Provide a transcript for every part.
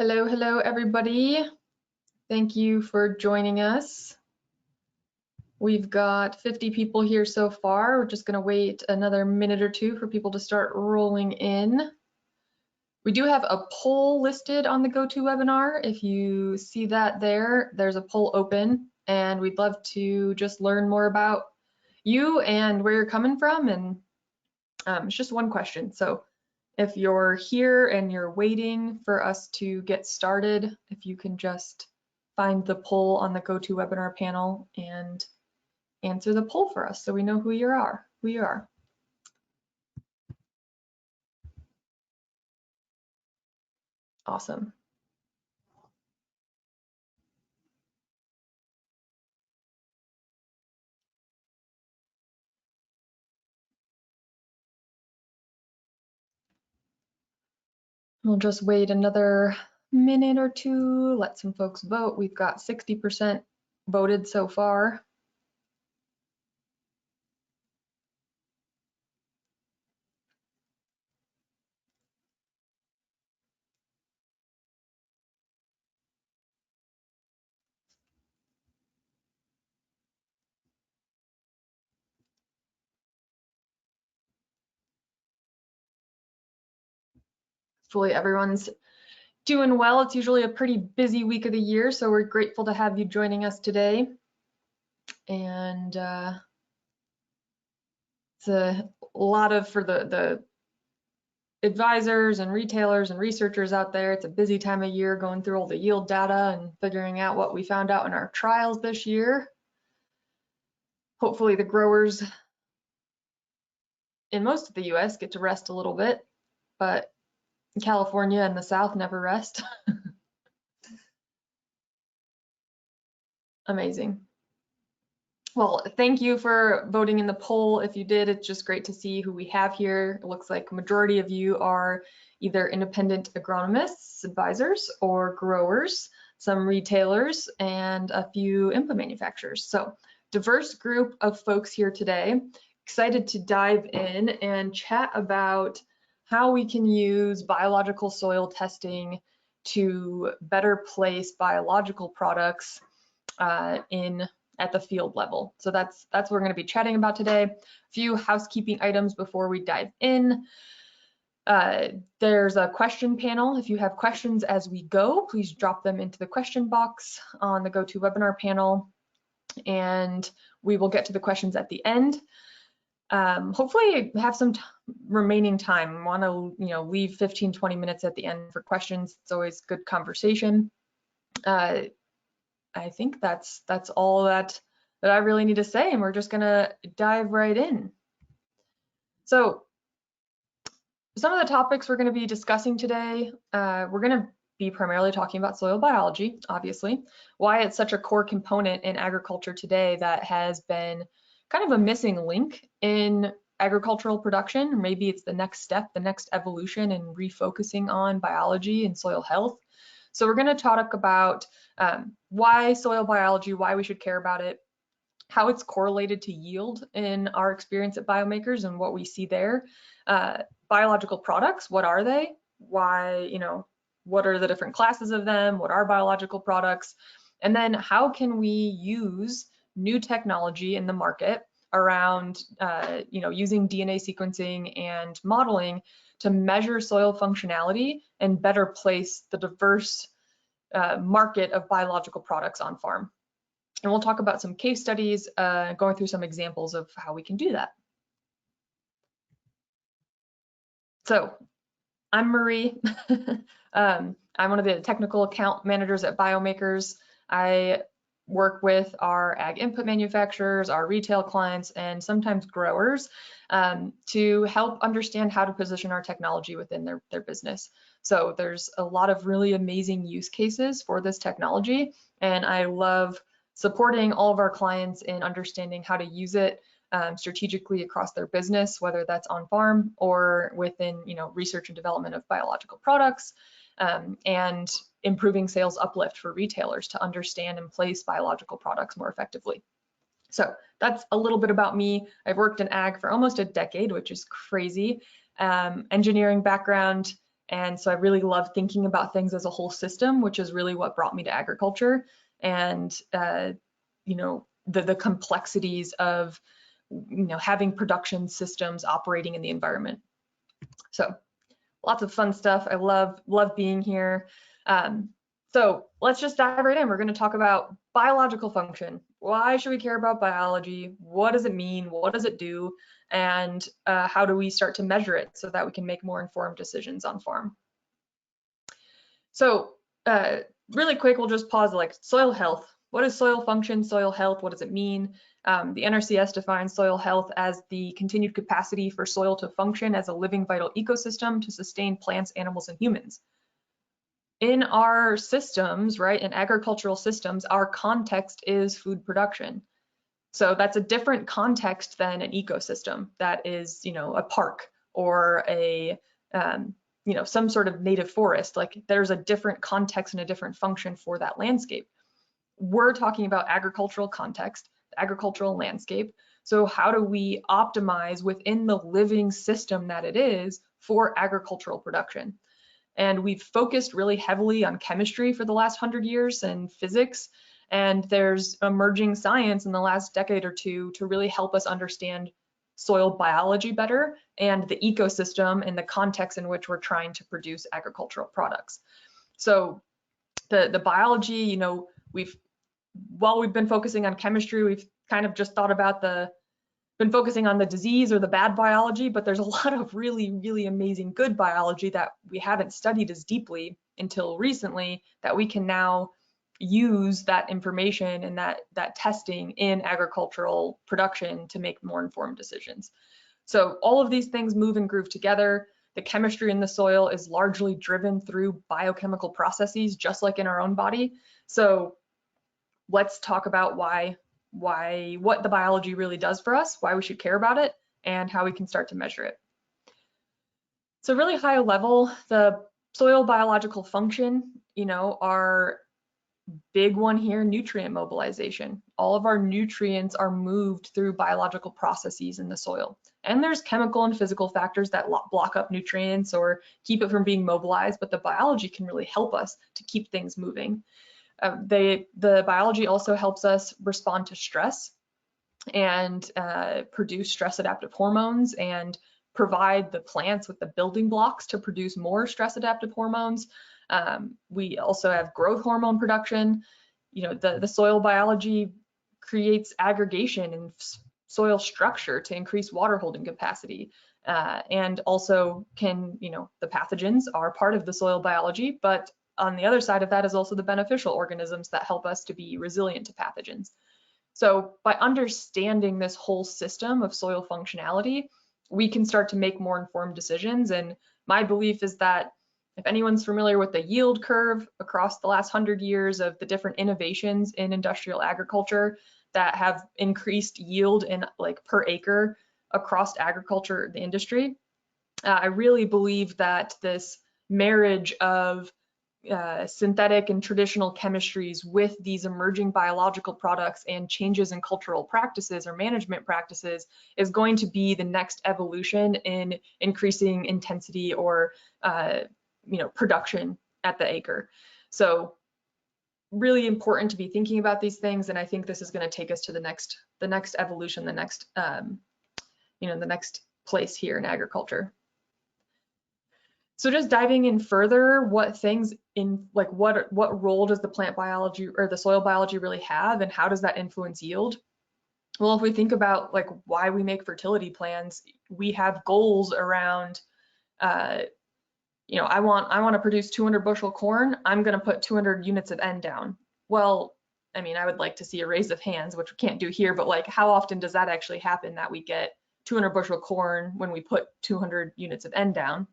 Hello, hello, everybody. Thank you for joining us. We've got 50 people here so far. We're just going to wait another minute or two for people to start rolling in. We do have a poll listed on the GoToWebinar. If you see that there's a poll open, and we'd love to just learn more about you and where you're coming from. And it's just one question. So if you're here and you're waiting for us to get started, if you can just find the poll on the GoToWebinar panel and answer the poll for us so we know who you are. Awesome. We'll just wait another minute or two, let some folks vote. We've got 60% voted so far. Hopefully everyone's doing well. It's usually a pretty busy week of the year, so we're grateful to have you joining us today. And it's a lot of, for the advisors and retailers and researchers out there, it's a busy time of year going through all the yield data and figuring out what we found out in our trials this year. Hopefully the growers in most of the US get to rest a little bit, but California and the South never rest. Amazing. Well, thank you for voting in the poll. If you did, it's just great to see who we have here. It looks like a majority of you are either independent agronomists, advisors, or growers, some retailers, and a few input manufacturers. So, diverse group of folks here today. Excited to dive in and chat about how we can use biological soil testing to better place biological products at the field level. So that's what we're going to be chatting about today. A few housekeeping items before we dive in. There's a question panel. If you have questions as we go, please drop them into the question box on the GoToWebinar panel, and we will get to the questions at the end. Hopefully have some remaining time. Want to leave 15-20 minutes at the end for questions. It's always good conversation. I think that's all that I really need to say, and we're just gonna dive right in. So some of the topics we're gonna be discussing today, we're gonna be primarily talking about soil biology, obviously, why it's such a core component in agriculture today that has been kind of a missing link in agricultural production. Maybe it's the next step, the next evolution in refocusing on biology and soil health. So we're going to talk about why soil biology, why we should care about it, how it's correlated to yield in our experience at Biome Makers and what we see there. Biological products, what are they? Why, what are the different classes of them? What are biological products? And then how can we use new technology in the market around, using DNA sequencing and modeling to measure soil functionality and better place the diverse market of biological products on farm. And we'll talk about some case studies, going through some examples of how we can do that. So I'm Meri. I'm one of the technical account managers at Biome Makers. I work with our ag input manufacturers, our retail clients, and sometimes growers to help understand how to position our technology within their business. So there's a lot of really amazing use cases for this technology, and I love supporting all of our clients in understanding how to use it strategically across their business, whether that's on farm or within research and development of biological products, and improving sales uplift for retailers to understand and place biological products more effectively. So that's a little bit about me. I've worked in ag for almost a decade, which is crazy. Engineering background, And so I really love thinking about things as a whole system, which is really what brought me to agriculture, and you know, the complexities of, you know, having production systems operating in the environment. So lots of fun stuff. I love being here. So let's just dive right in. We're going to talk about biological function. Why should we care about biology? What does it mean? What does it do? And how do we start to measure it so that we can make more informed decisions on farm? So really quick, we'll just pause, like soil health. What is soil function, soil health? What does it mean? The NRCS defines soil health as the continued capacity for soil to function as a living vital ecosystem to sustain plants, animals, and humans. In our systems, right, in agricultural systems, our context is food production. So that's a different context than an ecosystem that is, you know, a park or a, you know, some sort of native forest. Like there's a different context and a different function for that landscape. We're talking about agricultural context, agricultural landscape. So how do we optimize within the living system that it is for agricultural production? And we've focused really heavily on chemistry for the last 100 years and physics. And there's emerging science in the last decade or two to really help us understand soil biology better and the ecosystem and the context in which we're trying to produce agricultural products. So the biology, you know, while we've been focusing on chemistry, we've kind of just thought about been focusing on the disease or the bad biology, but there's a lot of really, really amazing good biology that we haven't studied as deeply until recently, that we can now use that information and that testing in agricultural production to make more informed decisions. So all of these things move and groove together. The chemistry in the soil is largely driven through biochemical processes, just like in our own body. So let's talk about what the biology really does for us, why we should care about it, and how we can start to measure it. So really high level, the soil biological function, you know, our big one here, nutrient mobilization. All of our nutrients are moved through biological processes in the soil. And there's chemical and physical factors that block up nutrients or keep it from being mobilized, but the biology can really help us to keep things moving. The biology also helps us respond to stress and produce stress adaptive hormones and provide the plants with the building blocks to produce more stress adaptive hormones. We also have growth hormone production. You know, the soil biology creates aggregation and soil structure to increase water holding capacity. And also can, you know, the pathogens are part of the soil biology, but on the other side of that is also the beneficial organisms that help us to be resilient to pathogens. So by understanding this whole system of soil functionality, we can start to make more informed decisions. And my belief is that if anyone's familiar with the yield curve across the last 100 years of the different innovations in industrial agriculture that have increased yield in like per acre across agriculture, the industry, I really believe that this marriage of synthetic and traditional chemistries with these emerging biological products and changes in cultural practices or management practices is going to be the next evolution in increasing intensity or you know, production at the acre. So really important to be thinking about these things, and I think this is going to take us to the next evolution, the next you know, the next place here in agriculture. So just diving in further, what things in like what role does the plant biology or the soil biology really have, and how does that influence yield? Well, if we think about like why we make fertility plans, we have goals around, you know, I want to produce 200 bushel corn. I'm going to put 200 units of N down. Well, I mean, I would like to see a raise of hands, which we can't do here, but like how often does that actually happen that we get 200 bushel corn when we put 200 units of N down?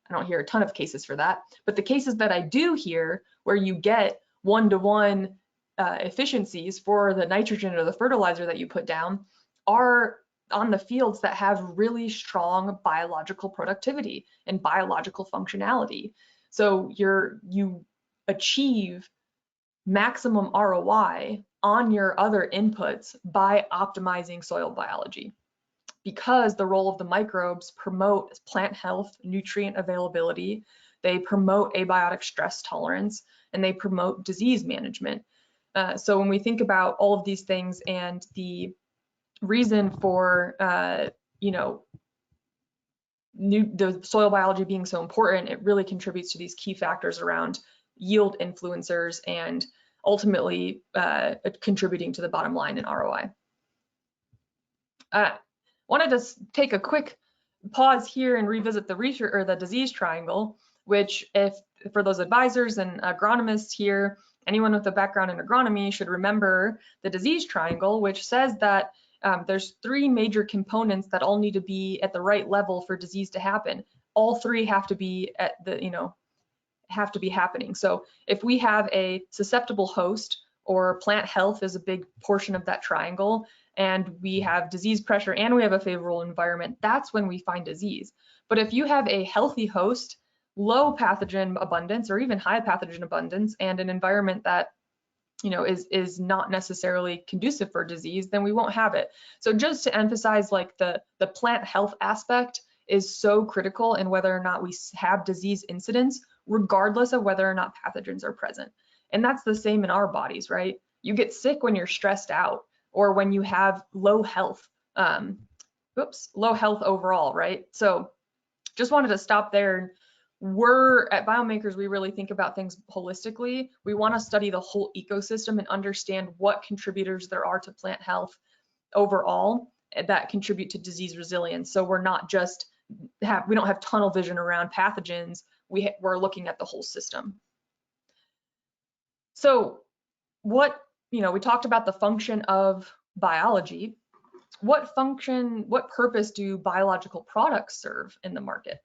I don't hear a ton of cases for that, but the cases that I do hear where you get one-to-one efficiencies for the nitrogen or the fertilizer that you put down are on the fields that have really strong biological productivity and biological functionality. So you achieve maximum ROI on your other inputs by optimizing soil biology, because the role of the microbes promote plant health, nutrient availability, they promote abiotic stress tolerance, and they promote disease management. So when we think about all of these things and the reason for, the soil biology being so important, it really contributes to these key factors around yield influencers and ultimately contributing to the bottom line in ROI. Wanted to take a quick pause here and revisit the research or the disease triangle, which for those advisors and agronomists here, anyone with a background in agronomy should remember the disease triangle, which says that there's 3 major components that all need to be at the right level for disease to happen. All 3 have to be at the, have to be happening. So if we have a susceptible host, or plant health is a big portion of that triangle, and we have disease pressure and we have a favorable environment, that's when we find disease. But if you have a healthy host, low pathogen abundance or even high pathogen abundance, and an environment that is not necessarily conducive for disease, then we won't have it. So just to emphasize, like the plant health aspect is so critical in whether or not we have disease incidence, regardless of whether or not pathogens are present. And that's the same in our bodies, right? You get sick when you're stressed out or when you have low health, low health overall, right? So just wanted to stop there. We're at Biome Makers, we really think about things holistically. We want to study the whole ecosystem and understand what contributors there are to plant health overall that contribute to disease resilience. So we're not just we don't have tunnel vision around pathogens. We're looking at the whole system. So what, we talked about the function of biology. What purpose do biological products serve in the market?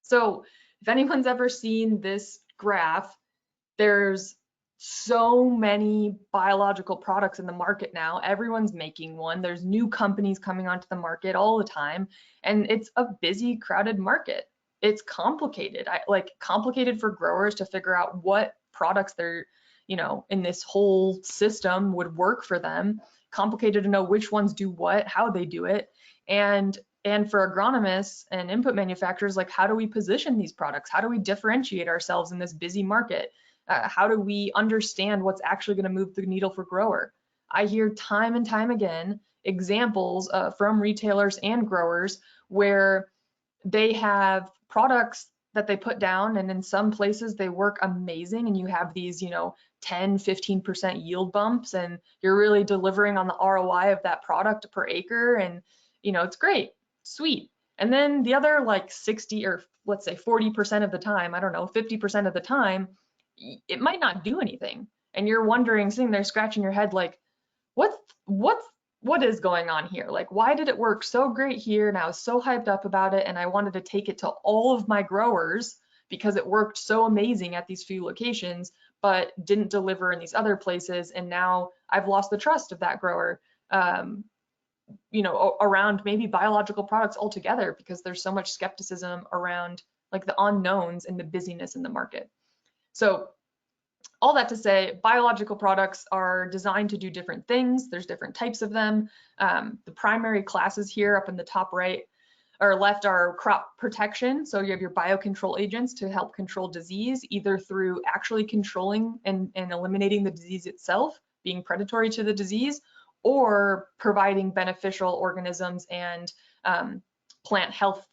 So if anyone's ever seen this graph, there's so many biological products in the market now. Everyone's making one. There's new companies coming onto the market all the time, and it's a busy, crowded market. It's complicated, complicated for growers to figure out what products they're, in this whole system would work for them. Complicated to know which ones do what, how they do it, and for agronomists and input manufacturers, like, how do we position these products? How do we differentiate ourselves in this busy market? How do we understand what's actually going to move the needle for grower? I hear time and time again examples from retailers and growers where they have products that they put down, and in some places they work amazing, and you have these 10-15% yield bumps, and you're really delivering on the ROI of that product per acre, and it's great, sweet. And then the other 60 or let's say 40% of the time, I don't know, 50% of the time, it might not do anything, and you're wondering, sitting there scratching your head, like, what is going on here? Like, why did it work so great here, and I was so hyped up about it, and I wanted to take it to all of my growers because it worked so amazing at these few locations, but didn't deliver in these other places, and now I've lost the trust of that grower, around maybe biological products altogether, because there's so much skepticism around the unknowns and the busyness in the market. So all that to say, biological products are designed to do different things. There's different types of them. The primary classes here up in the top right or left are crop protection. So you have your biocontrol agents to help control disease, either through actually controlling and eliminating the disease itself, being predatory to the disease, or providing beneficial organisms and plant health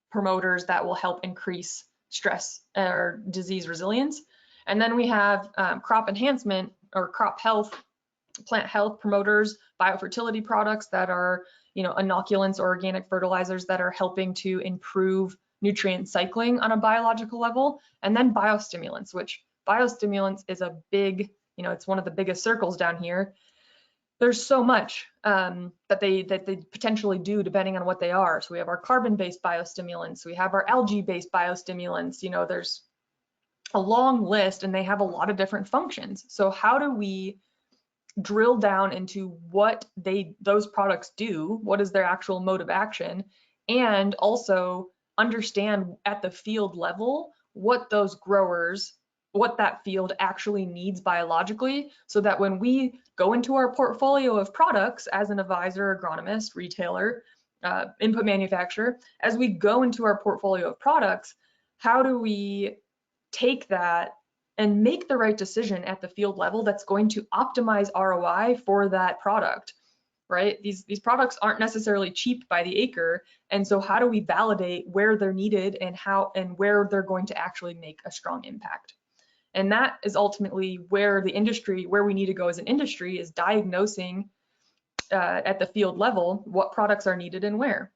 promoters that will help increase stress or disease resilience. And then we have crop enhancement or crop health, plant health promoters, biofertility products that are, inoculants or organic fertilizers that are helping to improve nutrient cycling on a biological level. And then biostimulants, which biostimulants is a big, it's one of the biggest circles down here. There's so much that they potentially do depending on what they are. So we have our carbon-based biostimulants, we have our algae-based biostimulants, there's a long list, and they have a lot of different functions. So how do we drill down into what those products do? What is their actual mode of action? And also understand at the field level what those growers, what that field actually needs biologically, so that when we go into our portfolio of products as an advisor, agronomist, retailer, input manufacturer, as we go into our portfolio of products, how do we take that and make the right decision at the field level that's going to optimize ROI for that product, right? These products aren't necessarily cheap by the acre, and so how do we validate where they're needed and how and where they're going to actually make a strong impact? And that is ultimately where where we need to go as an industry, is diagnosing at the field level what products are needed and where.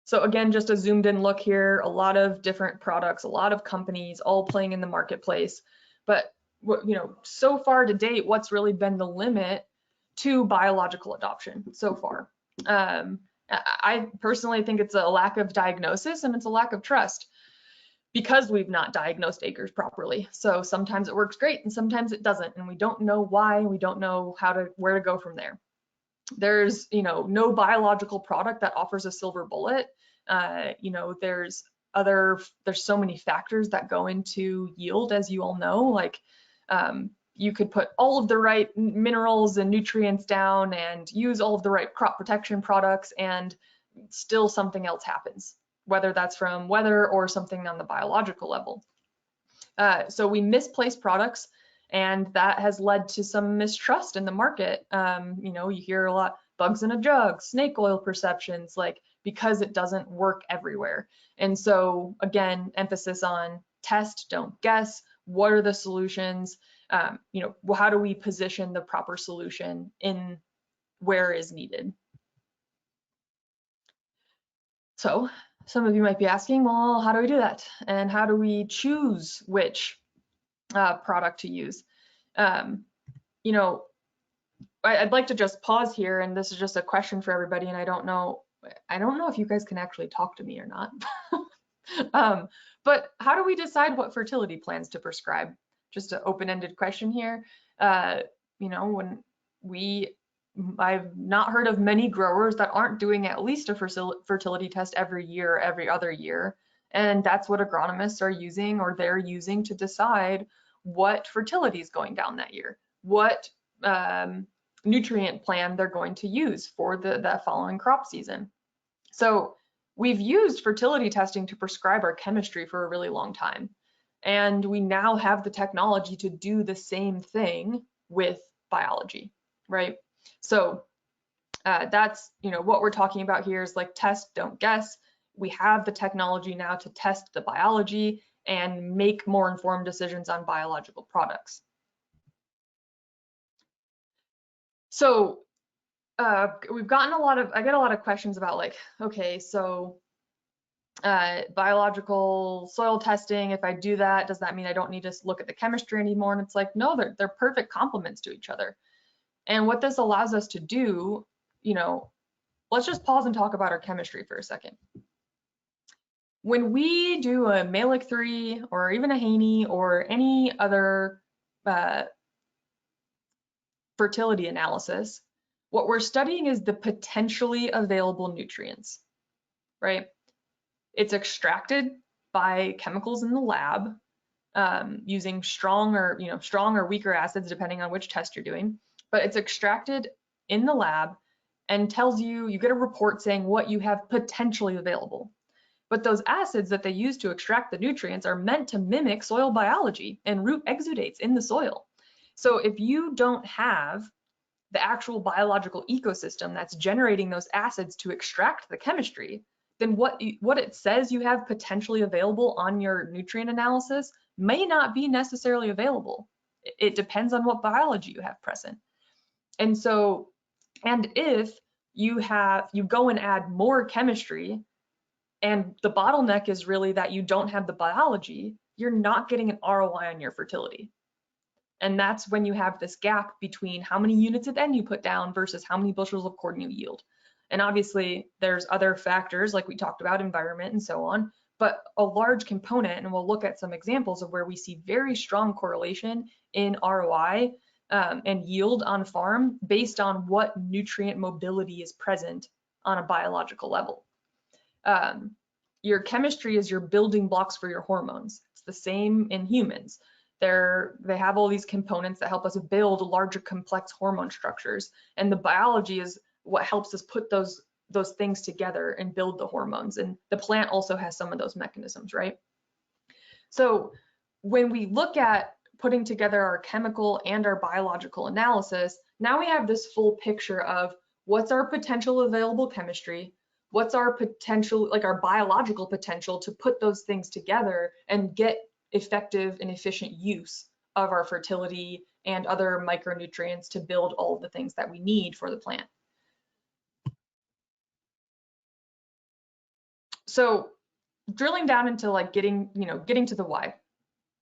So again, just a zoomed in look here, a lot of different products, a lot of companies all playing in the marketplace. But so far to date, what's really been the limit to biological adoption so far? I personally think it's a lack of diagnosis and it's a lack of trust, because we've not diagnosed acres properly. So sometimes it works great and sometimes it doesn't, and we don't know why, and we don't know where to go from there. There's no biological product that offers a silver bullet. There's so many factors that go into yield, as you all know. Like you could put all of the right minerals and nutrients down and use all of the right crop protection products, and still something else happens, whether that's from weather or something on the biological level. So we misplace products, and that has led to some mistrust in the market. You hear a lot, bugs in a jug, snake oil perceptions, because it doesn't work everywhere. And so again, emphasis on test, don't guess. What are the solutions? How do we position the proper solution in where is needed? So some of you might be asking, well, how do we do that? And how do we choose which product to use? I'd like to just pause here, and this is just a question for everybody, and I don't know if you guys can actually talk to me or not. But how do we decide what fertility plans to prescribe? Just an open-ended question here. I've not heard of many growers that aren't doing at least a fertility test every year, every other year. And that's what agronomists are using, or they're using, to decide what fertility is going down that year, what nutrient plan they're going to use for the following crop season. So we've used fertility testing to prescribe our chemistry for a really long time. And we now have the technology to do the same thing with biology, right? So that's, what we're talking about here is test, don't guess. We have the technology now to test the biology and make more informed decisions on biological products. So we've gotten I get a lot of questions about okay, so biological soil testing, if I do that, does that mean I don't need to look at the chemistry anymore? And it's no, they're perfect complements to each other. And what this allows us to do, let's just pause and talk about our chemistry for a second. When we do a Malic 3 or even a Haney or any other fertility analysis, what we're studying is the potentially available nutrients, right? It's extracted by chemicals in the lab using strong or weaker acids, depending on which test you're doing. But it's extracted in the lab and tells you get a report saying what you have potentially available. But those acids that they use to extract the nutrients are meant to mimic soil biology and root exudates in the soil. So if you don't have the actual biological ecosystem that's generating those acids to extract the chemistry, then what it says you have potentially available on your nutrient analysis may not be necessarily available. It depends on what biology you have present. And so, and if you go and add more chemistry, and the bottleneck is really that you don't have the biology, you're not getting an ROI on your fertility. And that's when you have this gap between how many units of N you put down versus how many bushels of corn you yield. And obviously there's other factors like we talked about, environment and so on, but a large component, and we'll look at some examples of where we see very strong correlation in ROI and yield on farm based on what nutrient mobility is present on a biological level. Your chemistry is your building blocks for your hormones. It's the same in humans. They have all these components that help us build larger complex hormone structures, and the biology is what helps us put those those things together and build the hormones. And the plant also has some of those mechanisms, right? So when we look at putting together our chemical and our biological analysis, now we have this full picture of what's our potential available chemistry, what's our potential, like our biological potential to put those things together and get effective and efficient use of our fertility and other micronutrients to build all of the things that we need for the plant. So drilling down into like getting to the why.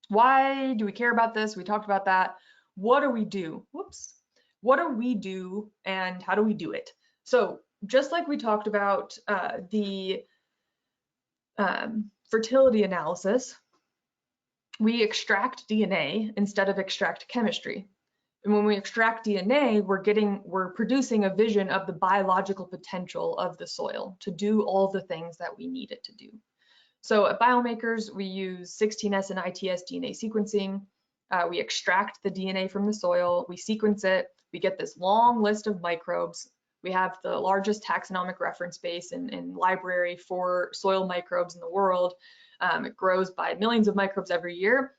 Why do we care about this? We talked about that. What do we do? Whoops. What do we do and how do we do it? So just like we talked about the fertility analysis, we extract DNA instead of extract chemistry. And when we extract DNA, we're producing a vision of the biological potential of the soil to do all the things that we need it to do. So at Biome Makers, we use 16S and ITS DNA sequencing. We extract the DNA from the soil, we sequence it, we get this long list of microbes. We have the largest taxonomic reference base and library for soil microbes in the world. It grows by millions of microbes every year.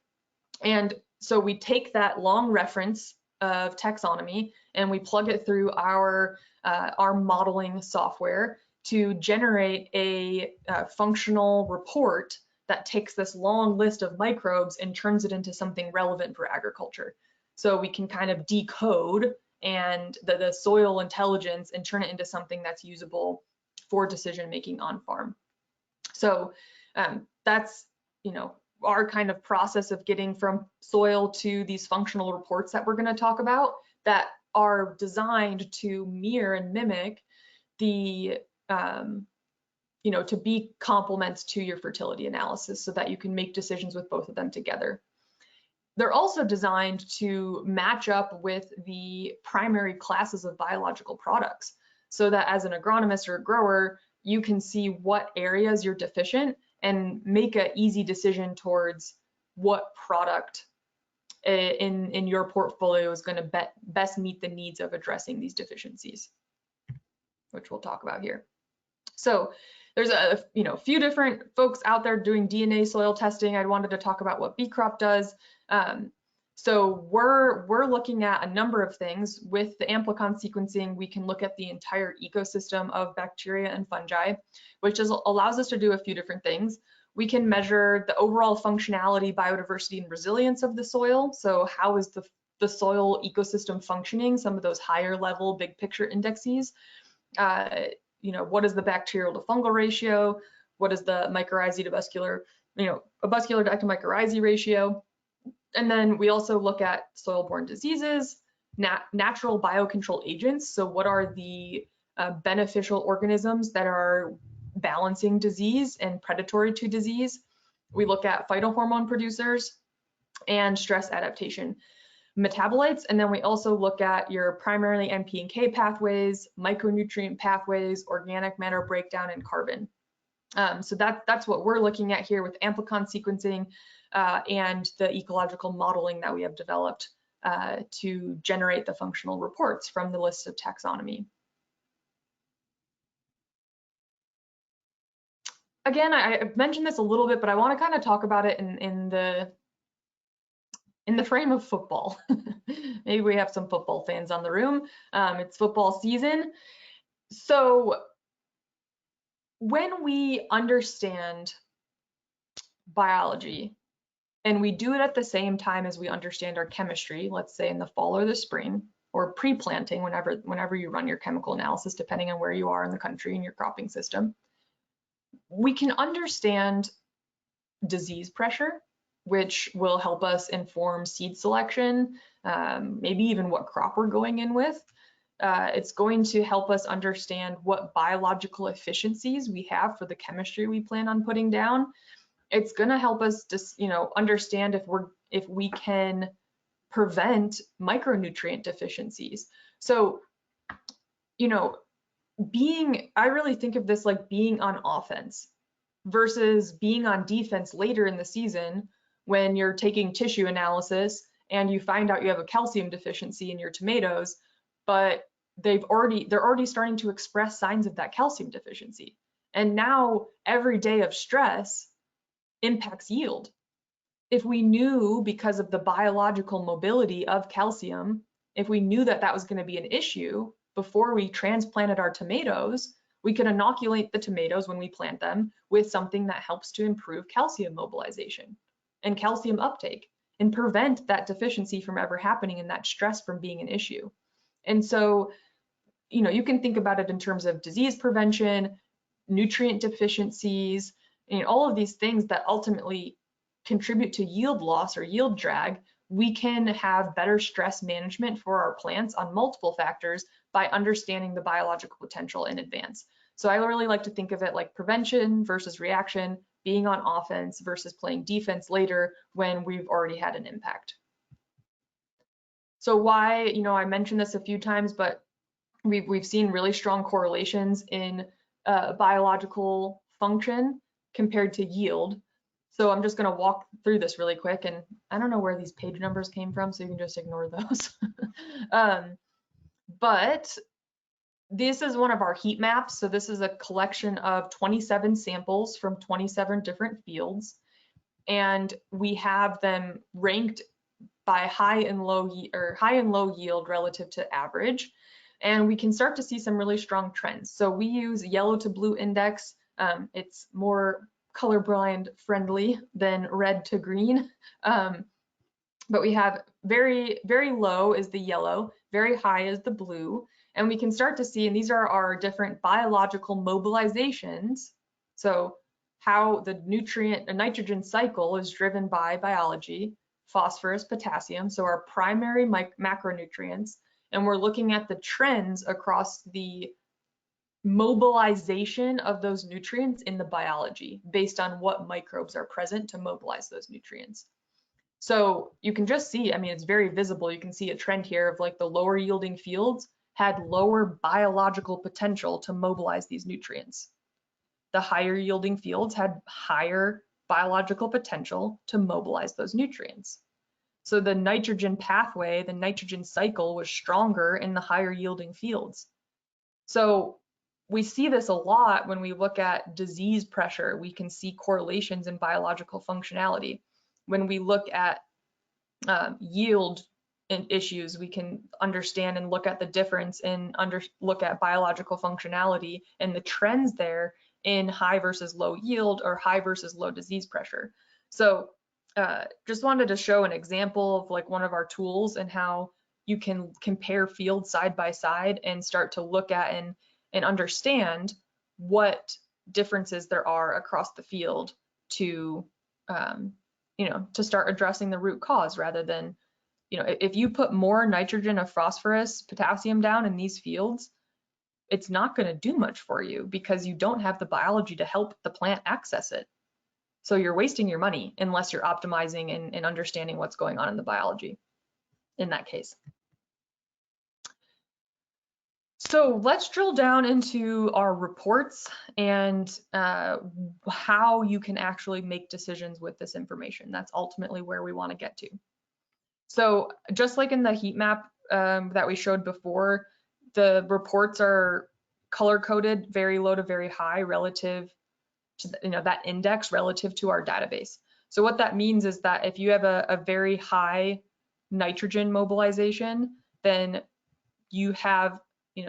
And so we take that long reference of taxonomy and we plug it through our modeling software to generate a functional report that takes this long list of microbes and turns it into something relevant for agriculture. So we can kind of decode and the soil intelligence and turn it into something that's usable for decision making on farm. So that's our kind of process of getting from soil to these functional reports that we're going to talk about that are designed to mirror and mimic the to be complements to your fertility analysis so that you can make decisions with both of them together. They're also designed to match up with the primary classes of biological products so that as an agronomist or a grower, you can see what areas you're deficient and make an easy decision towards what product in your portfolio is going to best meet the needs of addressing these deficiencies, which we'll talk about here. So there's a few different folks out there doing DNA soil testing. I wanted to talk about what BeCrop does. So we're looking at a number of things. With the amplicon sequencing, we can look at the entire ecosystem of bacteria and fungi, which allows us to do a few different things. We can measure the overall functionality, biodiversity, and resilience of the soil. So how is the soil ecosystem functioning? Some of those higher level big picture indexes. What is the bacterial to fungal ratio? What is the mycorrhizae to vascular, a vascular to ectomycorrhizae ratio? And then we also look at soil-borne diseases, natural biocontrol agents. So what are the beneficial organisms that are balancing disease and predatory to disease? We look at phytohormone producers and stress adaptation metabolites, and then we also look at your primarily NP and K pathways, micronutrient pathways, organic matter breakdown, and carbon. So that's what we're looking at here with amplicon sequencing and the ecological modeling that we have developed to generate the functional reports from the list of taxonomy. Again, I've mentioned this a little bit, but I want to kind of talk about it in the frame of football. Maybe we have some football fans on the room. It's football season. So when we understand biology and we do it at the same time as we understand our chemistry, let's say in the fall or the spring, or pre-planting, whenever you run your chemical analysis, depending on where you are in the country and your cropping system, we can understand disease pressure, which will help us inform seed selection, maybe even what crop we're going in with. It's going to help us understand what biological efficiencies we have for the chemistry we plan on putting down. It's going to help us just, understand if we can prevent micronutrient deficiencies. So, I really think of this like being on offense versus being on defense later in the season when you're taking tissue analysis and you find out you have a calcium deficiency in your tomatoes, but they're already starting to express signs of that calcium deficiency. And now every day of stress impacts yield. If we knew, because of the biological mobility of calcium, if we knew that that was going to be an issue before we transplanted our tomatoes, we could inoculate the tomatoes when we plant them with something that helps to improve calcium mobilization and calcium uptake and prevent that deficiency from ever happening and that stress from being an issue. And so, you can think about it in terms of disease prevention, nutrient deficiencies, and all of these things that ultimately contribute to yield loss or yield drag. We can have better stress management for our plants on multiple factors by understanding the biological potential in advance. So I really like to think of it like prevention versus reaction, being on offense versus playing defense later when we've already had an impact. So why, I mentioned this a few times, but we've seen really strong correlations in biological function compared to yield. So I'm just going to walk through this really quick, and I don't know where these page numbers came from, so you can just ignore those. But this is one of our heat maps. So this is a collection of 27 samples from 27 different fields, and we have them ranked by high and low yield relative to average. And we can start to see some really strong trends. So we use yellow to blue index. It's more colorblind friendly than red to green. But we have very, very low is the yellow, very high is the blue. And we can start to see, and these are our different biological mobilizations. So how the nitrogen cycle is driven by biology, phosphorus, potassium, so our primary macronutrients. And we're looking at the trends across the mobilization of those nutrients in the biology based on what microbes are present to mobilize those nutrients. So you can just see, it's very visible. You can see a trend here of like the lower yielding fields had lower biological potential to mobilize these nutrients. The higher yielding fields had higher biological potential to mobilize those nutrients. So the nitrogen pathway, the nitrogen cycle was stronger in the higher yielding fields. So we see this a lot when we look at disease pressure. We can see correlations in biological functionality. When we look at yield issues, we can understand and look at the difference and look at biological functionality and the trends there in high versus low yield or high versus low disease pressure. So just wanted to show an example of like one of our tools and how you can compare fields side by side and start to look at and understand what differences there are across the field to to start addressing the root cause, rather than, if you put more nitrogen or phosphorus, potassium down in these fields, it's not going to do much for you because you don't have the biology to help the plant access it. So you're wasting your money unless you're optimizing and understanding what's going on in the biology in that case. So let's drill down into our reports and how you can actually make decisions with this information. That's ultimately where we want to get to. So just like in the heat map that we showed before, the reports are color-coded very low to very high relative to that index relative to our database. So what that means is that if you have a very high nitrogen mobilization, then you have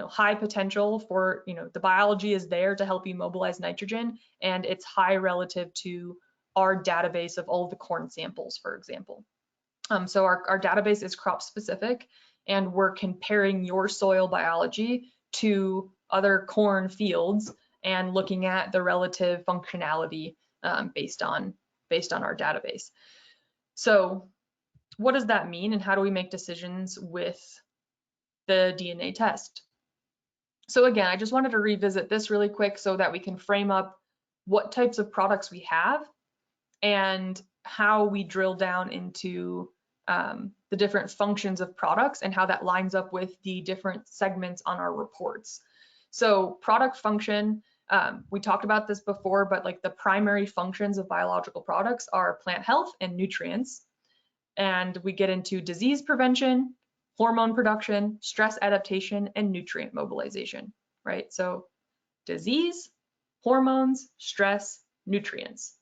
high potential for, the biology is there to help you mobilize nitrogen, and it's high relative to our database of all the corn samples, for example. So our database is crop specific, and we're comparing your soil biology to other corn fields and looking at the relative functionality based on our database. So what does that mean, and how do we make decisions with the DNA test? So again, I just wanted to revisit this really quick so that we can frame up what types of products we have and how we drill down into the different functions of products and how that lines up with the different segments on our reports. So product function, we talked about this before, but like the primary functions of biological products are plant health and nutrients. And we get into disease prevention, hormone production, stress adaptation, and nutrient mobilization, right? So disease, hormones, stress, nutrients.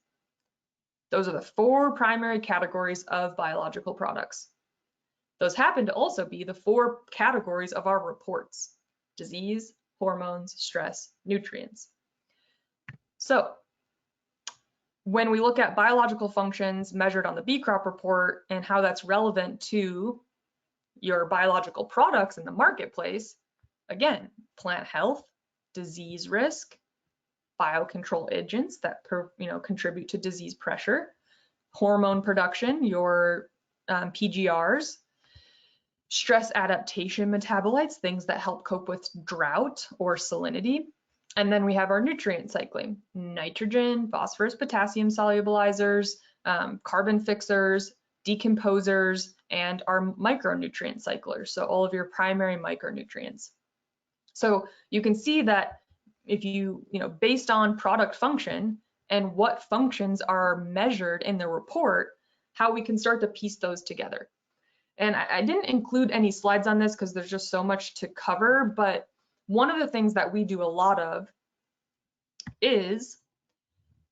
Those are the 4 primary categories of biological products. Those happen to also be the 4 categories of our reports: disease, hormones, stress, nutrients. So when we look at biological functions measured on the BeCrop report and how that's relevant to your biological products in the marketplace, again, plant health, disease risk, biocontrol agents that contribute to disease pressure, hormone production, your PGRs, stress adaptation metabolites, things that help cope with drought or salinity. And then we have our nutrient cycling: nitrogen, phosphorus, potassium solubilizers, carbon fixers, decomposers, and our micronutrient cyclers. So all of your primary micronutrients. So you can see that if based on product function and what functions are measured in the report, how we can start to piece those together. And I didn't include any slides on this because there's just so much to cover, but one of the things that we do a lot of is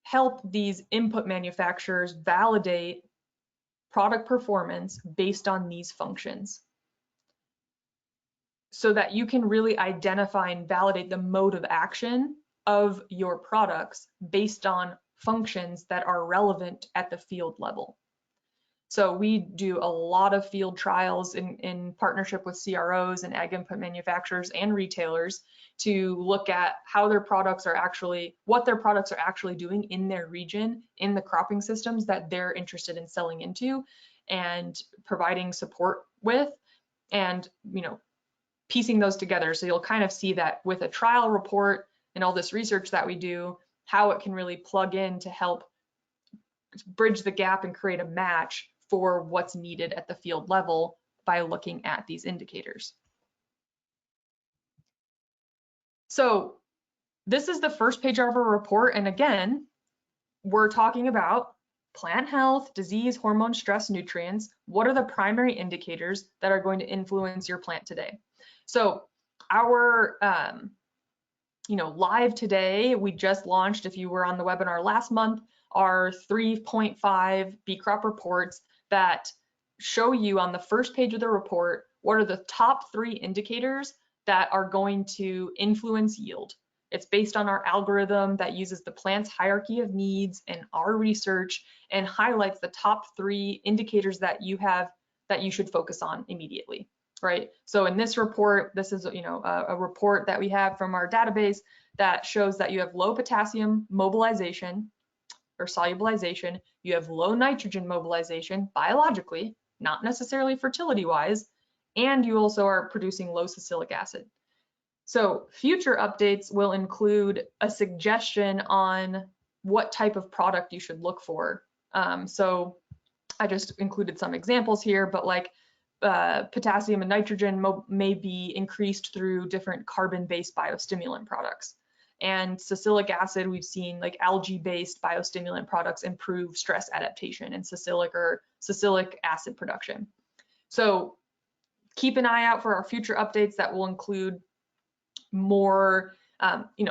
help these input manufacturers validate product performance based on these functions, so that you can really identify and validate the mode of action of your products based on functions that are relevant at the field level. So we do a lot of field trials in partnership with CROs and ag input manufacturers and retailers to look at how their products are actually, what their products are actually doing in their region, in the cropping systems that they're interested in selling into and providing support with, and piecing those together. So you'll kind of see that with a trial report and all this research that we do, how it can really plug in to help bridge the gap and create a match for what's needed at the field level by looking at these indicators. So this is the first page of our report, and again, we're talking about plant health, disease, hormone, stress, nutrients. What are the primary indicators that are going to influence your plant today? So our live today, we just launched, if you were on the webinar last month, our 3.5 BeCrop reports that show you on the first page of the report what are the top 3 indicators that are going to influence yield. It's based on our algorithm that uses the plant's hierarchy of needs and our research and highlights the top 3 indicators that you have that you should focus on immediately, right? So in this report, this is a report that we have from our database that shows that you have low potassium mobilization or solubilization, you have low nitrogen mobilization biologically, not necessarily fertility wise, and you also are producing low salicylic acid. So future updates will include a suggestion on what type of product you should look for. So I just included some examples here, but like potassium and nitrogen may be increased through different carbon-based biostimulant products. And salicylic acid, we've seen like algae-based biostimulant products improve stress adaptation and salicylic acid production. So keep an eye out for our future updates that will include more,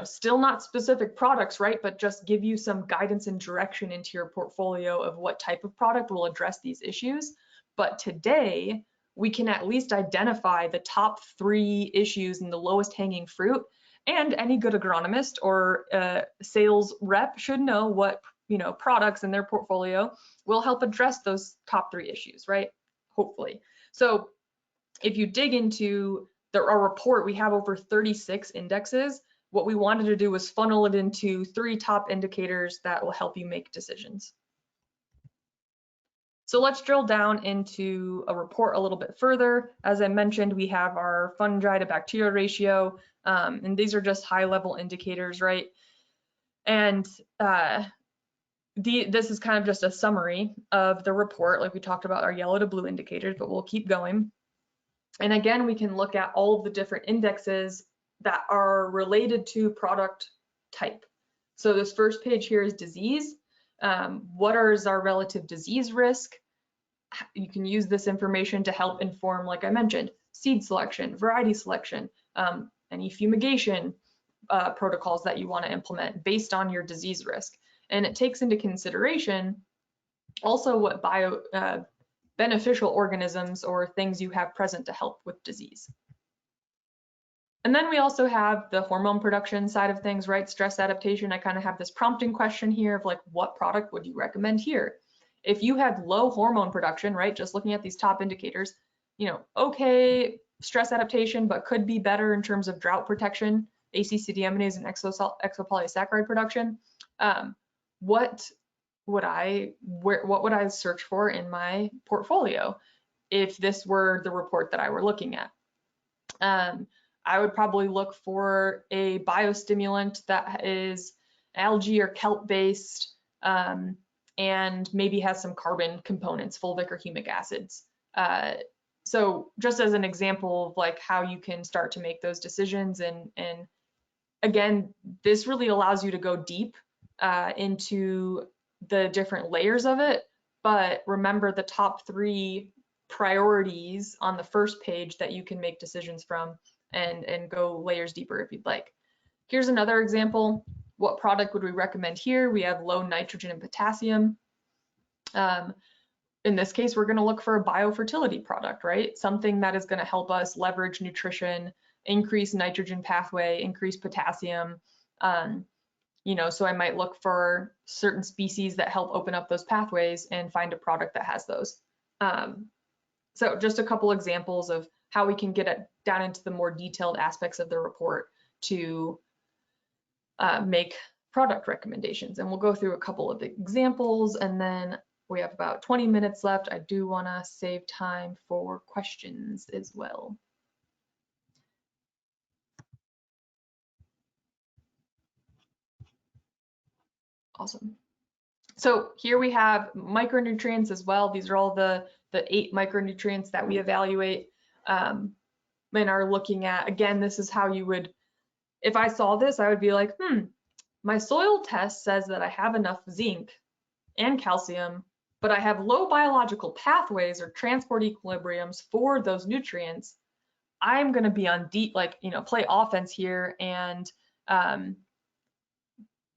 still not specific products, right? But just give you some guidance and direction into your portfolio of what type of product will address these issues. But today, we can at least identify the top 3 issues and the lowest hanging fruit. And any good agronomist or sales rep should know what products in their portfolio will help address those top 3 issues, right? Hopefully. So if you dig into our report, we have over 36 indexes. What we wanted to do was funnel it into 3 top indicators that will help you make decisions. So let's drill down into a report a little bit further. As I mentioned, we have our fungi to bacteria ratio, and these are just high-level indicators, right? And this is kind of just a summary of the report, like we talked about our yellow to blue indicators, but we'll keep going. And again, we can look at all of the different indexes that are related to product type. So this first page here is disease. What is our relative disease risk? You can use this information to help inform, like I mentioned, seed selection, variety selection, any fumigation protocols that you want to implement based on your disease risk. And it takes into consideration also what beneficial organisms or things you have present to help with disease. And then we also have the hormone production side of things, right? Stress adaptation. I kind of have this prompting question here of like, what product would you recommend here? If you have low hormone production, right? Just looking at these top indicators, you know, okay, stress adaptation, but could be better in terms of drought protection, ACC deaminase and exopolysaccharide production. What would I search for in my portfolio if this were the report that I were looking at? I would probably look for a biostimulant that is algae or kelp based and maybe has some carbon components, fulvic or humic acids. So just as an example of like how you can start to make those decisions, and again, this really allows you to go deep into the different layers of it, but remember the top 3 priorities on the first page that you can make decisions from and go layers deeper if you'd like. Here's another example. What product would we recommend here? We have low nitrogen and potassium. In this case, we're going to look for a biofertility product, right? Something that is going to help us leverage nutrition, increase nitrogen pathway, increase potassium. You know, so I might look for certain species that help open up those pathways and find a product that has those. So just a couple examples of how we can get down into the more detailed aspects of the report to make product recommendations. And we'll go through a couple of examples, and then we have about 20 minutes left. I do want to save time for questions as well. Awesome. So here we have micronutrients as well. These are all the 8 micronutrients that we evaluate and are looking at. Again, this is how you would, if I saw this, I would be like, my soil test says that I have enough zinc and calcium, but I have low biological pathways or transport equilibriums for those nutrients. I'm going to be on deep, like, you know, play offense here and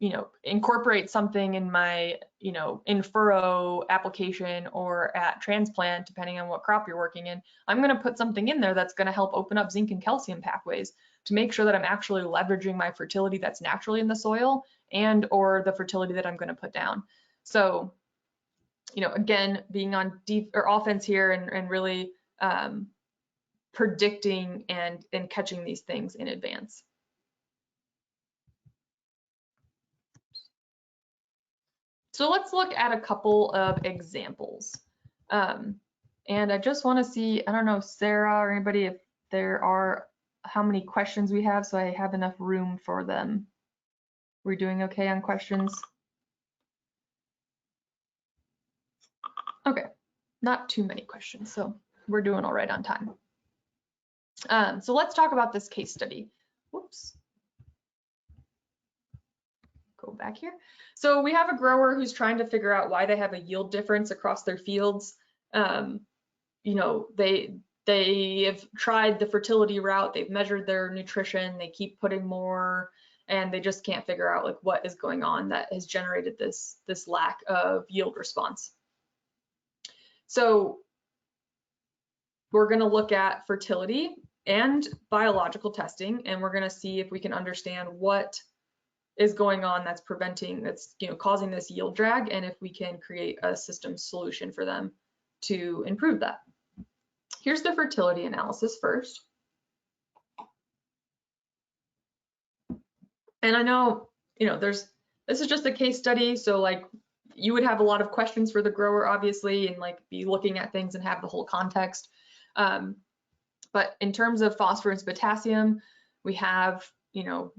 you know, incorporate something in my, you know, in furrow application or at transplant, depending on what crop you're working in. I'm going to put something in there that's going to help open up zinc and calcium pathways to make sure that I'm actually leveraging my fertility that's naturally in the soil and or the fertility that I'm going to put down. So, you know, again, being on deep or offense here and really predicting and catching these things in advance. So let's look at a couple of examples. And I just want to see, I don't know, Sarah or anybody, if there are, how many questions we have so I have enough room for them. We're doing okay on questions? Okay, not too many questions, so we're doing all right on time. So let's talk about this case study. Whoops. Go back here. So we have a grower who's trying to figure out why they have a yield difference across their fields. You know, they have tried the fertility route, they've measured their nutrition, they keep putting more, and they just can't figure out like what is going on that has generated this lack of yield response. So we're going to look at fertility and biological testing, and we're going to see if we can understand what is going on that's causing this yield drag, and if we can create a system solution for them to improve that. Here's the fertility analysis first. And I know, you know, this is just a case study, so like you would have a lot of questions for the grower, obviously, and like be looking at things and have the whole context. But in terms of phosphorus, potassium, we have, you know,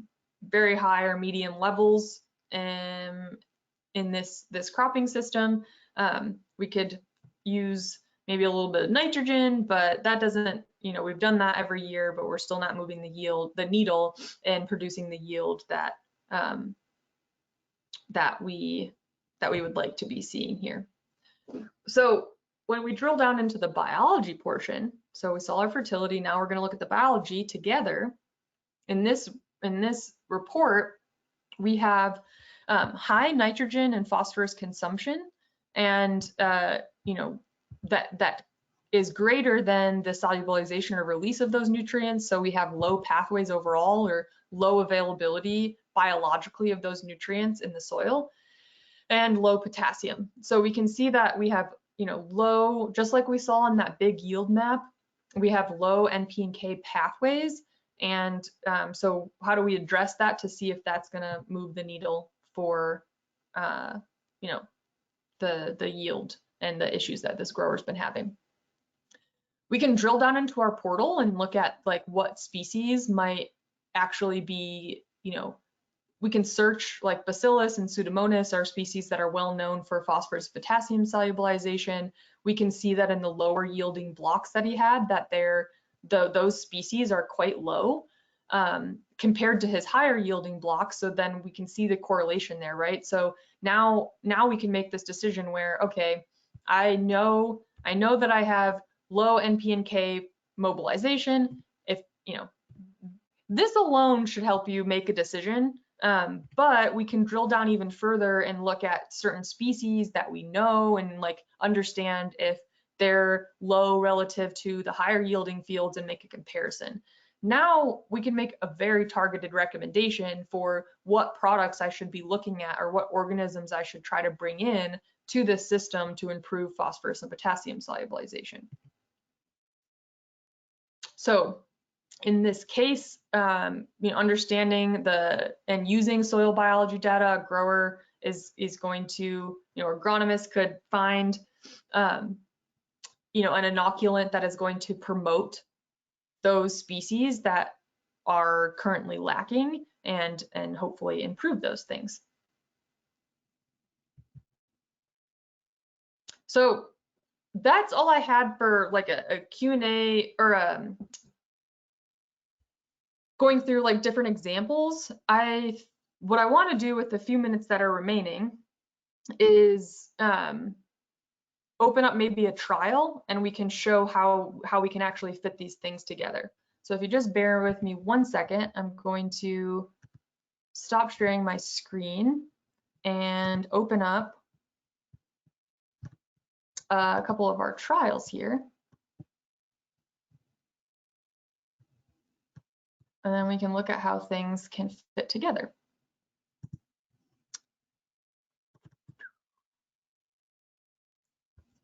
very high or medium levels in this cropping system. We could use maybe a little bit of nitrogen, but that doesn't, you know, we've done that every year, but we're still not moving the needle and producing the yield that that we would like to be seeing here. So when we drill down into the biology portion, So we saw our fertility. Now we're going to look at the biology together. In this report, we have high nitrogen and phosphorus consumption, and you know, that is greater than the solubilization or release of those nutrients. So we have low pathways overall, or low availability biologically of those nutrients in the soil, and low potassium. So we can see that we have, you know, low, just like we saw on that big yield map, we have low NP and K pathways. And so how do we address that to see if that's going to move the needle for, you know, the yield and the issues that this grower's been having? We can drill down into our portal and look at like what species might actually be, you know, we can search like Bacillus and Pseudomonas are species that are well known for phosphorus potassium solubilization. We can see that in the lower yielding blocks that he had, that those species are quite low compared to his higher yielding blocks. So then we can see the correlation there, right? So now we can make this decision where, okay, I know that I have low NP and K mobilization. If, you know, this alone should help you make a decision, but we can drill down even further and look at certain species that we know and like understand if they're low relative to the higher yielding fields and make a comparison. Now we can make a very targeted recommendation for what products I should be looking at or what organisms I should try to bring in to this system to improve phosphorus and potassium solubilization. So in this case, you know, understanding and using soil biology data, a grower is going to, you know, agronomist could find, you know, an inoculant that is going to promote those species that are currently lacking and hopefully improve those things. So that's all I had for like a Q&A or going through like different examples. What I want to do with the few minutes that are remaining is open up maybe a trial, and we can show how we can actually fit these things together. So if you just bear with me 1 second, I'm going to stop sharing my screen and open up a couple of our trials here. And then we can look at how things can fit together.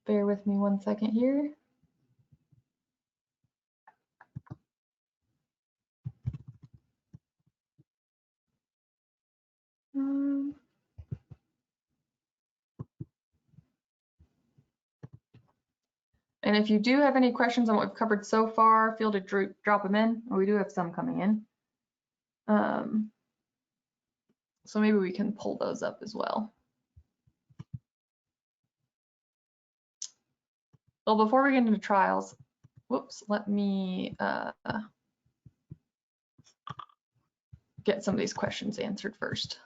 Bear with me 1 second here. And if you do have any questions on what we've covered so far, feel to drop them in. We do have some coming in. So maybe we can pull those up as well. Well, before we get into trials, whoops, let me get some of these questions answered first.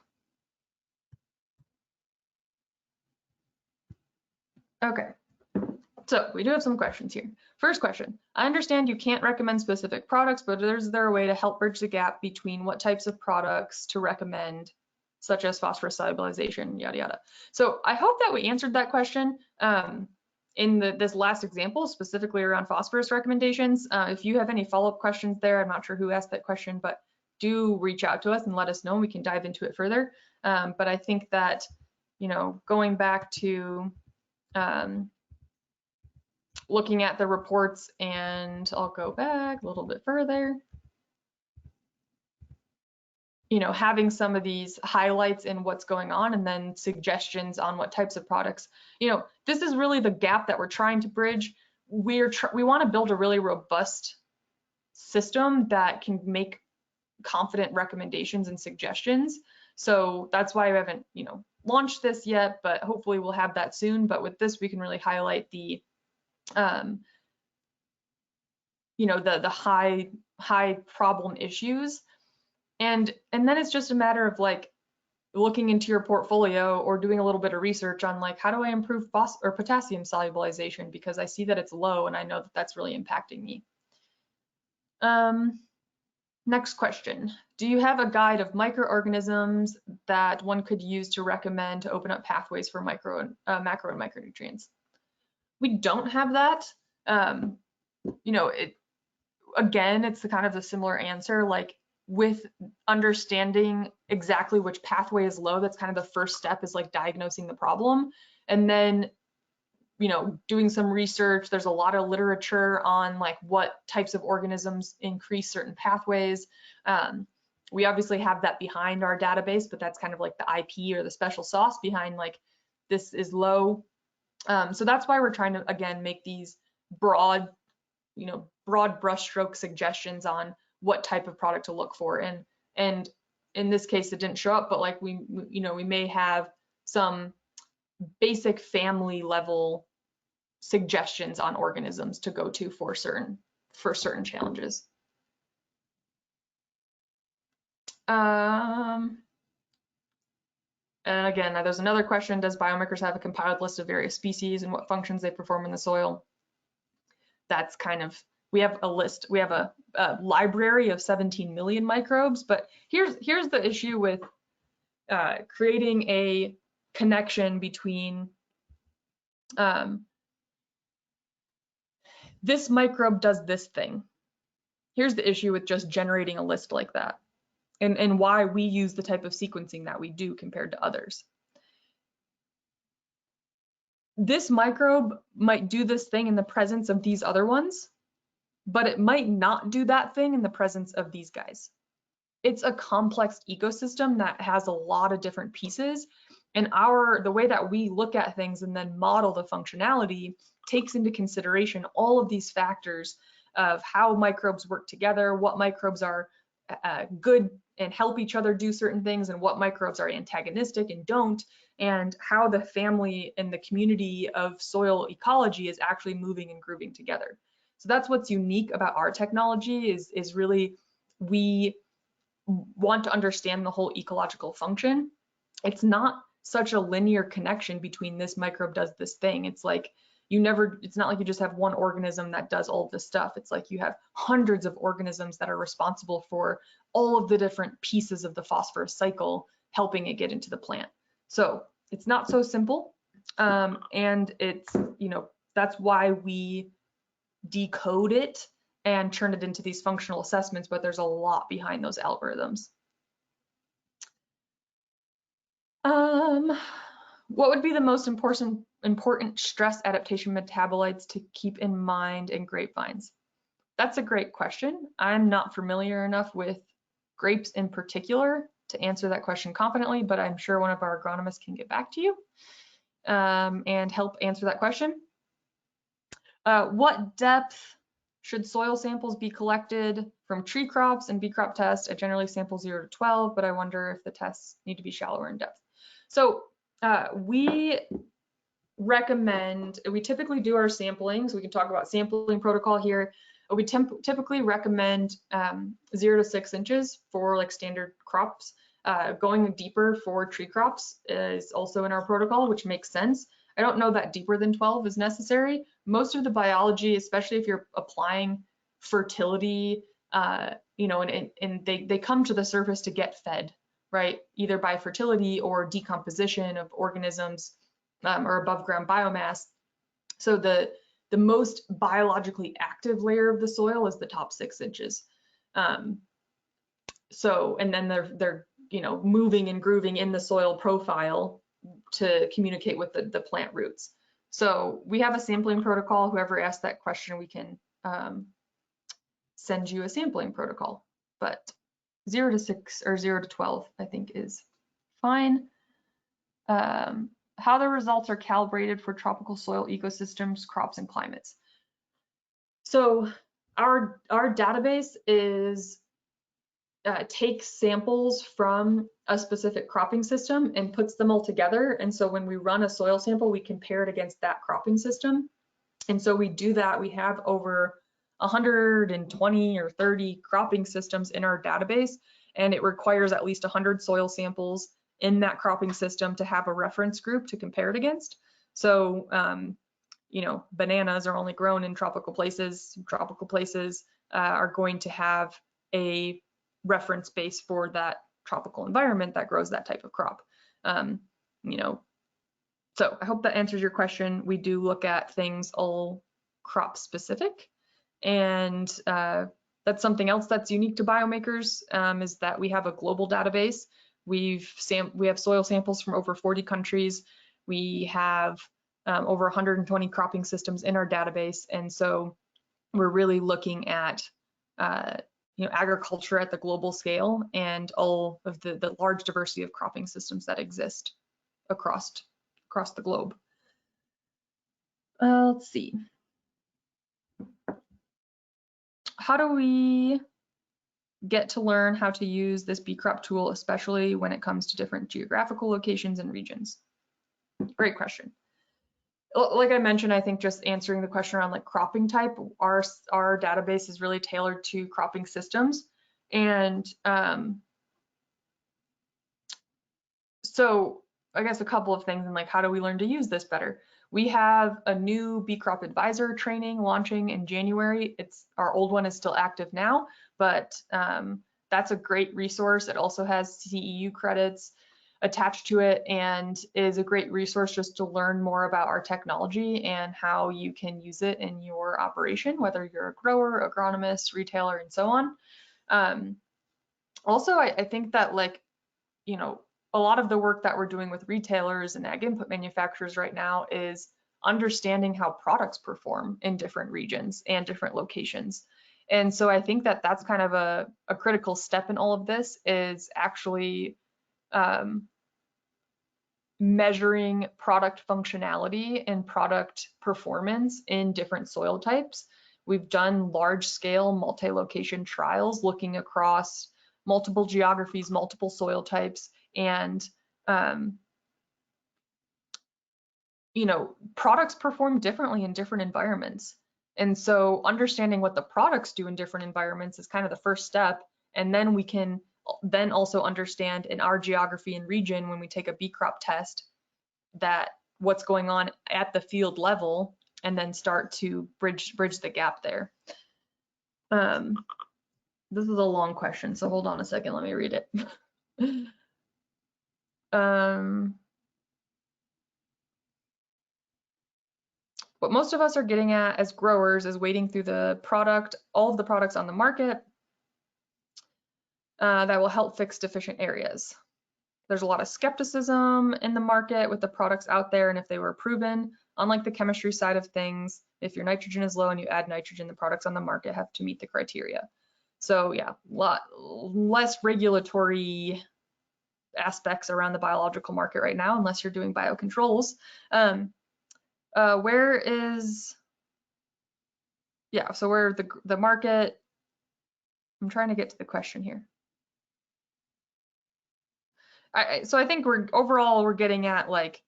Okay, so we do have some questions here. First question, I understand you can't recommend specific products, but is there a way to help bridge the gap between what types of products to recommend, such as phosphorus solubilization, yada, yada. So I hope that we answered that question in this last example, specifically around phosphorus recommendations. If you have any follow-up questions there, I'm not sure who asked that question, but do reach out to us and let us know. We can dive into it further. But I think that, you know, going back to looking at the reports, and I'll go back a little bit further, you know, having some of these highlights in what's going on and then suggestions on what types of products, you know, this is really the gap that we're trying to bridge. We want to build a really robust system that can make confident recommendations and suggestions. So that's why we haven't, you know, launched this yet, but hopefully we'll have that soon. But with this, we can really highlight the, you know, the high problem issues. And then it's just a matter of like looking into your portfolio or doing a little bit of research on like, how do I improve potassium solubilization, because I see that it's low and I know that that's really impacting me. Next question. Do you have a guide of microorganisms that one could use to recommend to open up pathways for macro and micronutrients? We don't have that. You know, again, it's the kind of the similar answer, like with understanding exactly which pathway is low, that's kind of the first step, is like diagnosing the problem. And then, you know, doing some research. There's a lot of literature on like what types of organisms increase certain pathways. We obviously have that behind our database, but that's kind of like the IP or the special sauce behind like this is low. So that's why we're trying to, again, make these broad, you know, broad brushstroke suggestions on what type of product to look for. And in this case, it didn't show up, but like we may have some basic family level suggestions on organisms to go to for certain challenges. And again, there's another question: does Biome Makers have a compiled list of various species and what functions they perform in the soil? That's kind of, we have a list, we have a library of 17 million microbes, but here's the issue with creating a connection between this microbe does this thing. Here's the issue with just generating a list like that, and why we use the type of sequencing that we do compared to others. This microbe might do this thing in the presence of these other ones, but it might not do that thing in the presence of these guys. It's a complex ecosystem that has a lot of different pieces, and the way that we look at things and then model the functionality takes into consideration all of these factors of how microbes work together, what microbes are good and help each other do certain things, and what microbes are antagonistic and don't, and how the family and the community of soil ecology is actually moving and grooving together. So that's what's unique about our technology, is really we want to understand the whole ecological function. It's not such a linear connection between this microbe does this thing. It's like it's not like you just have one organism that does all of this stuff. It's like you have hundreds of organisms that are responsible for all of the different pieces of the phosphorus cycle, helping it get into the plant. So it's not so simple. And it's, you know, that's why we decode it and turn it into these functional assessments, but there's a lot behind those algorithms. What would be the most important stress adaptation metabolites to keep in mind in grapevines? That's a great question. I'm not familiar enough with grapes in particular to answer that question confidently, but I'm sure one of our agronomists can get back to you and help answer that question. What depth should soil samples be collected from tree crops and BeCrop test? I generally sample 0 to 12, but I wonder if the tests need to be shallower in depth. So we typically do our sampling, so we can talk about sampling protocol here. We typically recommend 0 to 6 inches for like standard crops. Going deeper for tree crops is also in our protocol, which makes sense. I don't know that deeper than 12 is necessary. Most of the biology, especially if you're applying fertility, you know, and they come to the surface to get fed, right? Either by fertility or decomposition of organisms or above ground biomass. So the most biologically active layer of the soil is the top 6 inches. So, and then they're you know, moving and grooving in the soil profile to communicate with the plant roots. So we have a sampling protocol. Whoever asked that question, we can send you a sampling protocol, but 0 to 6 or 0 to 12, I think is fine. How the results are calibrated for tropical soil ecosystems, crops, and climates. So our database takes samples from a specific cropping system and puts them all together. And so when we run a soil sample, we compare it against that cropping system. And so we do that. We have over 120 or 30 cropping systems in our database, and it requires at least 100 soil samples in that cropping system to have a reference group to compare it against. So, you know, bananas are only grown in tropical places. Tropical places are going to have a reference base for that tropical environment that grows that type of crop. You know, so I hope that answers your question. We do look at things all crop specific, and that's something else that's unique to Biomakers, is that we have a global database. We have soil samples from over 40 countries. We have over 120 cropping systems in our database, and so we're really looking at you know, agriculture at the global scale and all of the large diversity of cropping systems that exist across the globe. Let's see. How do we get to learn how to use this BeCrop tool, especially when it comes to different geographical locations and regions? Great question. Like I mentioned, I think just answering the question around like cropping type, our database is really tailored to cropping systems. And so I guess a couple of things, and like, how do we learn to use this better? We have a new BeCrop advisor training launching in January. Our old one is still active now, but that's a great resource. It also has CEU credits attached to it and is a great resource just to learn more about our technology and how you can use it in your operation, whether you're a grower, agronomist, retailer, and so on. Also, I think that, like, you know, a lot of the work that we're doing with retailers and ag input manufacturers right now is understanding how products perform in different regions and different locations. And so I think that that's kind of a critical step in all of this, is actually measuring product functionality and product performance in different soil types. We've done large-scale multi-location trials looking across multiple geographies, multiple soil types, and you know, products perform differently in different environments. And so understanding what the products do in different environments is kind of the first step. And then we can then also understand in our geography and region, when we take a BeCrop test, that what's going on at the field level, and then start to bridge the gap there. This is a long question, so hold on a second, let me read it. What most of us are getting at as growers is wading through all of the products on the market that will help fix deficient areas. There's a lot of skepticism in the market with the products out there, and if they were proven, unlike the chemistry side of things, if your nitrogen is low and you add nitrogen, the products on the market have to meet the criteria. So yeah, a lot less regulatory aspects around the biological market right now, unless you're doing biocontrols. Where the market, I'm trying to get to the question here. So I think we're getting at, like,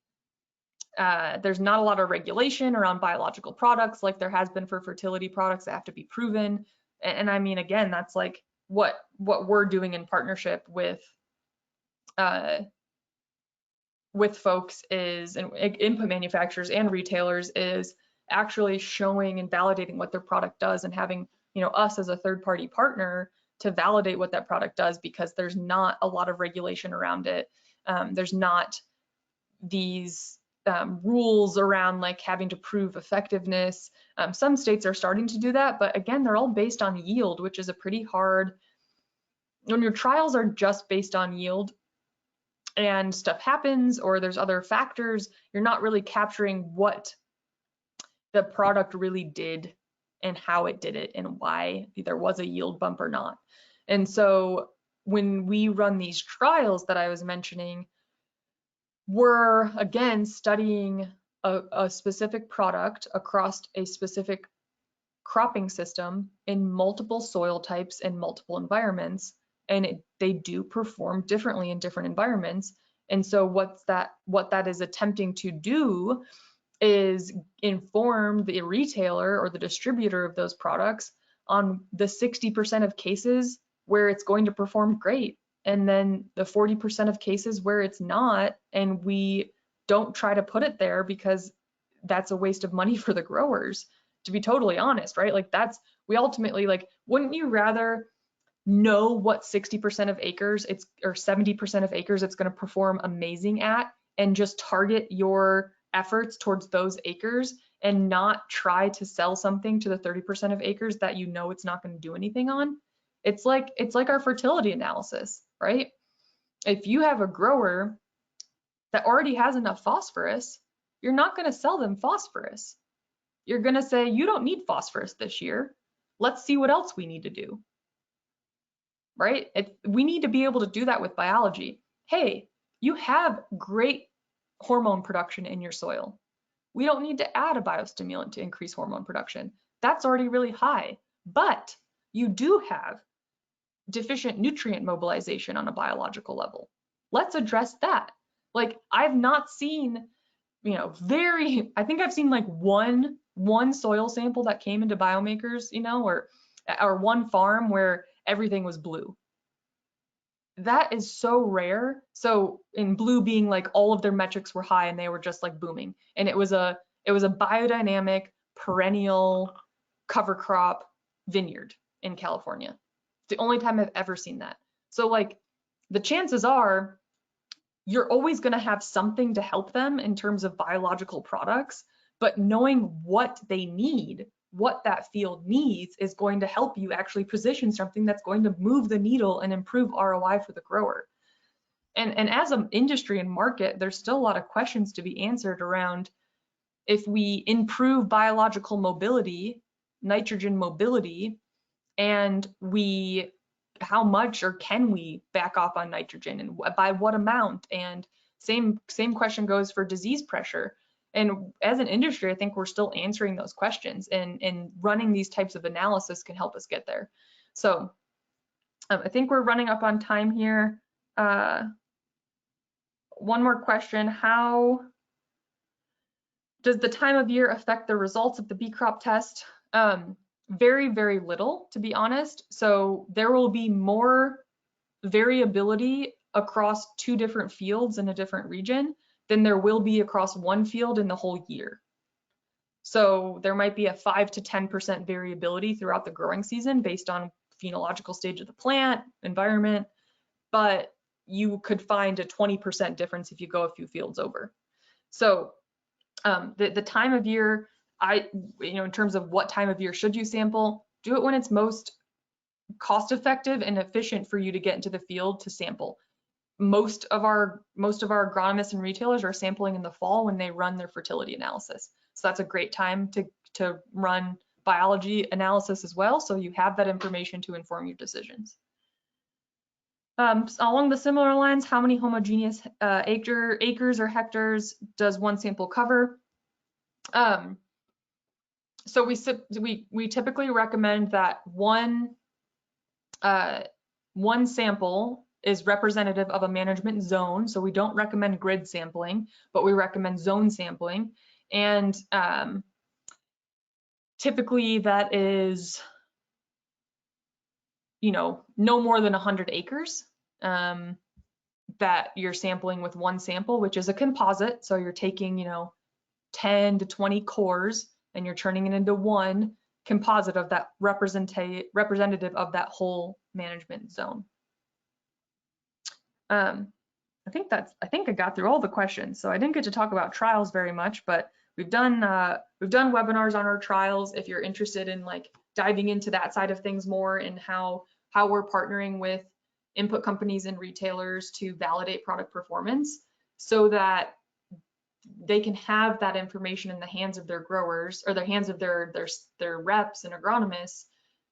there's not a lot of regulation around biological products like there has been for fertility products that have to be proven. And I mean, again, that's like what we're doing in partnership with folks is, and input manufacturers and retailers, is actually showing and validating what their product does, and having, you know, us as a third-party partner to validate what that product does, because there's not a lot of regulation around it. There's not these rules around like having to prove effectiveness. Some states are starting to do that, but again, they're all based on yield, which is a pretty hard, when your trials are just based on yield and stuff happens or there's other factors, you're not really capturing what the product really did and how it did it and why there was a yield bump or not. And so when we run these trials that I was mentioning, we're again studying a specific product across a specific cropping system in multiple soil types and multiple environments, and they do perform differently in different environments. And so what that is attempting to do is inform the retailer or the distributor of those products on the 60% of cases where it's going to perform great, and then the 40% of cases where it's not, and we don't try to put it there because that's a waste of money for the growers, to be totally honest, right? Like we ultimately, like, wouldn't you rather know what 60% of acres or 70% of acres it's going to perform amazing at, and just target your efforts towards those acres and not try to sell something to the 30% of acres that you know it's not going to do anything on? It's like our fertility analysis, right? If you have a grower that already has enough phosphorus, you're not going to sell them phosphorus. You're going to say, you don't need phosphorus this year. Let's see what else we need to do, right? We need to be able to do that with biology. Hey, you have great hormone production in your soil. We don't need to add a biostimulant to increase hormone production. That's already really high, but you do have deficient nutrient mobilization on a biological level. Let's address that. Like, I've not seen, I think I've seen like one soil sample that came into Biome Makers, or one farm where everything was blue. That is so rare. So in blue being like all of their metrics were high and they were just like booming. And it was a biodynamic perennial cover crop vineyard in California. It's the only time I've ever seen that. So like, the chances are you're always going to have something to help them in terms of biological products, but knowing what they need, what that field needs, is going to help you actually position something that's going to move the needle and improve ROI for the grower. And as an industry and market, there's still a lot of questions to be answered around if we improve biological mobility, nitrogen mobility, and how much or can we back off on nitrogen, and by what amount? And same question goes for disease pressure. And as an industry, I think we're still answering those questions, and running these types of analysis can help us get there. So I think we're running up on time here. One more question: how does the time of year affect the results of the BeCrop test? Very, very little, to be honest. So there will be more variability across 2 different fields in a different region than there will be across one field in the whole year. So there might be a 5 to 10% variability throughout the growing season based on phenological stage of the plant, environment, but you could find a 20% difference if you go a few fields over. So the time of year, in terms of what time of year should you sample, do it when it's most cost effective and efficient for you to get into the field to sample. Most of our agronomists and retailers are sampling in the fall when they run their fertility analysis. So that's a great time to run biology analysis as well, so you have that information to inform your decisions. Along the similar lines, how many homogeneous acres or hectares does one sample cover? So we typically recommend that one sample is representative of a management zone. So we don't recommend grid sampling, but we recommend zone sampling. And typically that is, no more than 100 acres that you're sampling with one sample, which is a composite. So you're taking, 10 to 20 cores, and you're turning it into one composite of that representative of that whole management zone. I think I got through all the questions. So I didn't get to talk about trials very much, but we've done webinars on our trials. If you're interested in like diving into that side of things more, and how we're partnering with input companies and retailers to validate product performance, so that they can have that information in the hands of their growers, or the hands of their reps and agronomists,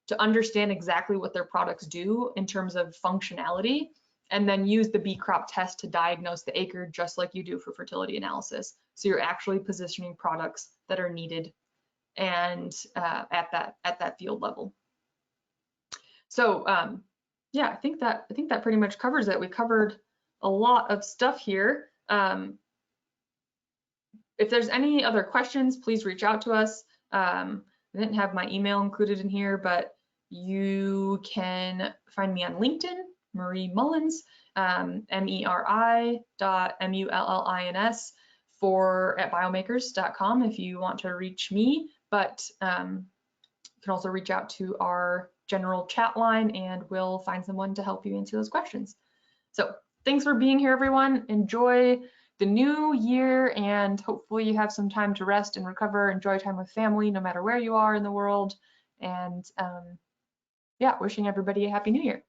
to understand exactly what their products do in terms of functionality, and then use the BeCrop test to diagnose the acre, just like you do for fertility analysis. So you're actually positioning products that are needed and at that field level. So yeah, I think that pretty much covers it. We covered a lot of stuff here. If there's any other questions, please reach out to us. I didn't have my email included in here, but you can find me on LinkedIn, Meri Mullins, MERI.MULLINS at biomakers.com if you want to reach me, but you can also reach out to our general chat line and we'll find someone to help you answer those questions. So thanks for being here, everyone. Enjoy the new year, and hopefully you have some time to rest and recover, enjoy time with family, no matter where you are in the world. And yeah, wishing everybody a happy new year.